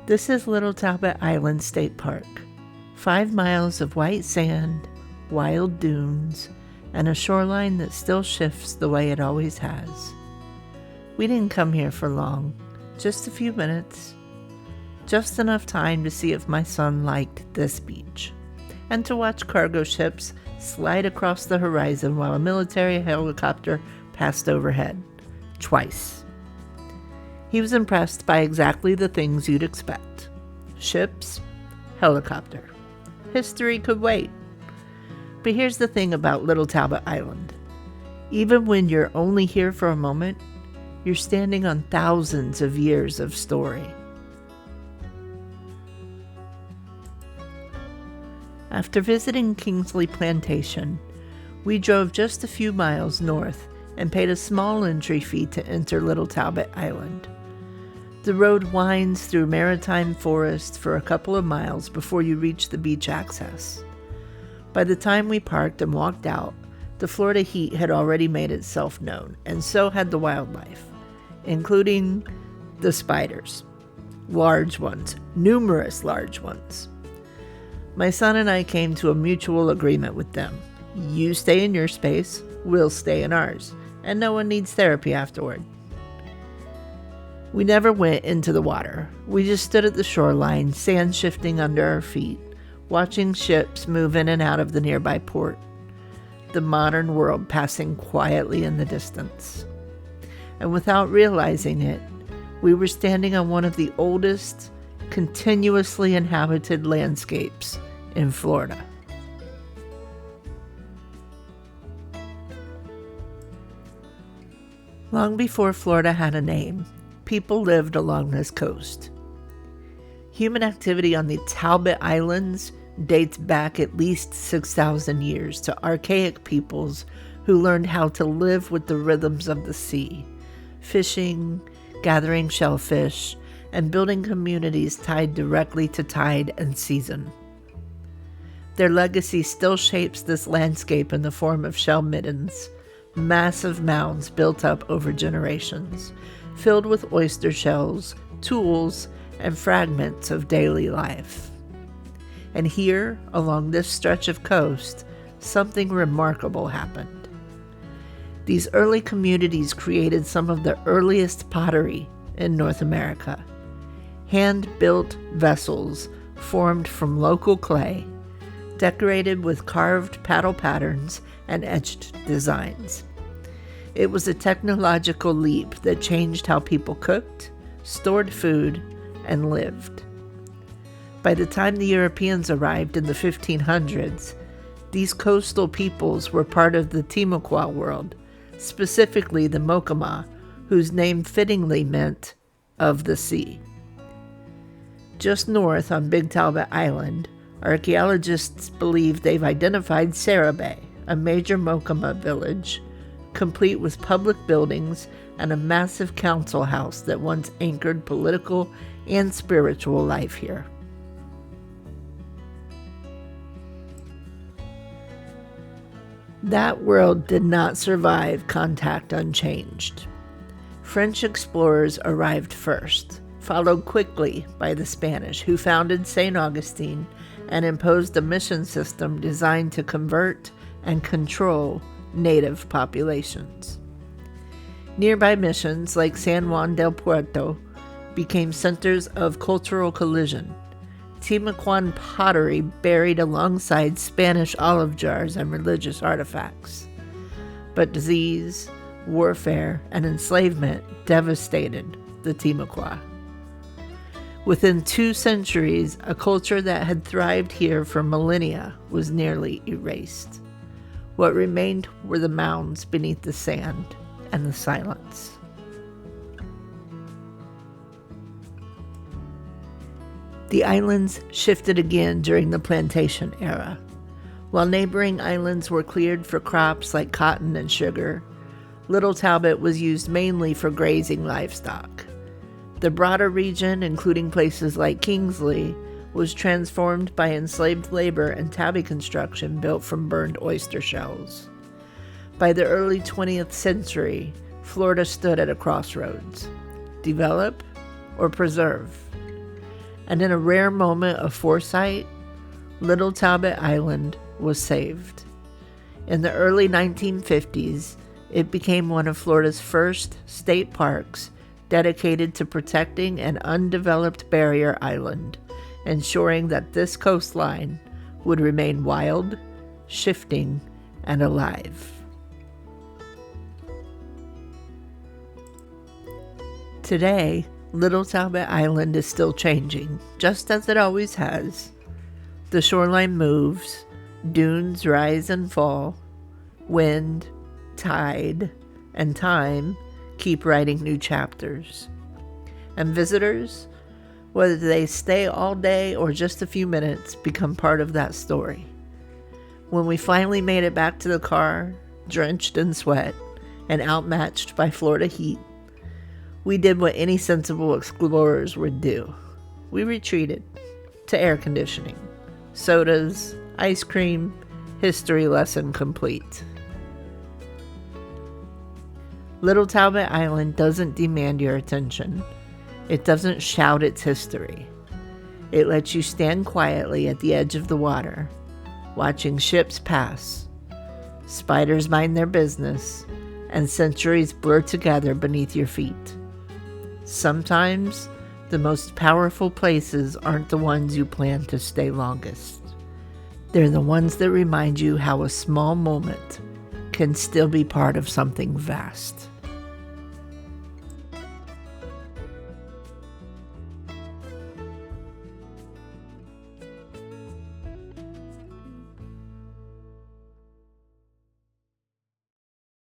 This is Little Talbot Island State Park. 5 miles of white sand, wild dunes, and a shoreline that still shifts the way it always has. We didn't come here for long, just a few minutes. Just enough time to see if my son liked this beach, and to watch cargo ships slide across the horizon while a military helicopter passed overhead. Twice. He was impressed by exactly the things you'd expect. Ships, helicopter. History could wait. But here's the thing about Little Talbot Island. Even when you're only here for a moment, you're standing on thousands of years of story. After visiting Kingsley Plantation, we drove just a few miles north and paid a small entry fee to enter Little Talbot Island. The road winds through maritime forest for a couple of miles before you reach the beach access. By the time we parked and walked out, the Florida heat had already made itself known, and so had the wildlife, including the spiders. Large ones, numerous large ones. My son and I came to a mutual agreement with them. You stay in your space, we'll stay in ours, and no one needs therapy afterward. We never went into the water. We just stood at the shoreline, sand shifting under our feet, watching ships move in and out of the nearby port, the modern world passing quietly in the distance. And without realizing it, we were standing on one of the oldest, continuously inhabited landscapes in Florida. Long before Florida had a name, people lived along this coast. Human activity on the Talbot Islands dates back at least 6,000 years to archaic peoples who learned how to live with the rhythms of the sea, fishing, gathering shellfish, and building communities tied directly to tide and season. Their legacy still shapes this landscape in the form of shell middens, massive mounds built up over generations, filled with oyster shells, tools, and fragments of daily life. And here, along this stretch of coast, something remarkable happened. These early communities created some of the earliest pottery in North America. Hand-built vessels formed from local clay, decorated with carved paddle patterns and etched designs. It was a technological leap that changed how people cooked, stored food, and lived. By the time the Europeans arrived in the 1500s, these coastal peoples were part of the Timucua world, specifically the Mocama, whose name fittingly meant of the sea. Just north on Big Talbot Island, archaeologists believe they've identified Sarah Bay, a major Mocama village, complete with public buildings and a massive council house that once anchored political and spiritual life here. That world did not survive contact unchanged. French explorers arrived first, followed quickly by the Spanish, who founded St. Augustine and imposed a mission system designed to convert and control native populations. Nearby missions like San Juan del Puerto became centers of cultural collision. Timucuan pottery buried alongside Spanish olive jars and religious artifacts. But disease, warfare, and enslavement devastated the Timucua. Within 2 centuries, a culture that had thrived here for millennia was nearly erased. What remained were the mounds beneath the sand and the silence. The islands shifted again during the plantation era. While neighboring islands were cleared for crops like cotton and sugar, Little Talbot was used mainly for grazing livestock. The broader region, including places like Kingsley, was transformed by enslaved labor and tabby construction built from burned oyster shells. By the early 20th century, Florida stood at a crossroads: develop or preserve. And in a rare moment of foresight, Little Talbot Island was saved. In the early 1950s, it became one of Florida's first state parks dedicated to protecting an undeveloped barrier island, ensuring that this coastline would remain wild, shifting, and alive. Today, Little Talbot Island is still changing, just as it always has. The shoreline moves, dunes rise and fall, wind, tide, and time keep writing new chapters. And visitors, whether they stay all day or just a few minutes, become part of that story. When we finally made it back to the car, drenched in sweat and outmatched by Florida heat, we did what any sensible explorers would do. We retreated to air conditioning, sodas, ice cream, history lesson complete. Little Talbot Island doesn't demand your attention. It doesn't shout its history. It lets you stand quietly at the edge of the water, watching ships pass, spiders mind their business, and centuries blur together beneath your feet. Sometimes, the most powerful places aren't the ones you plan to stay longest. They're the ones that remind you how a small moment can still be part of something vast.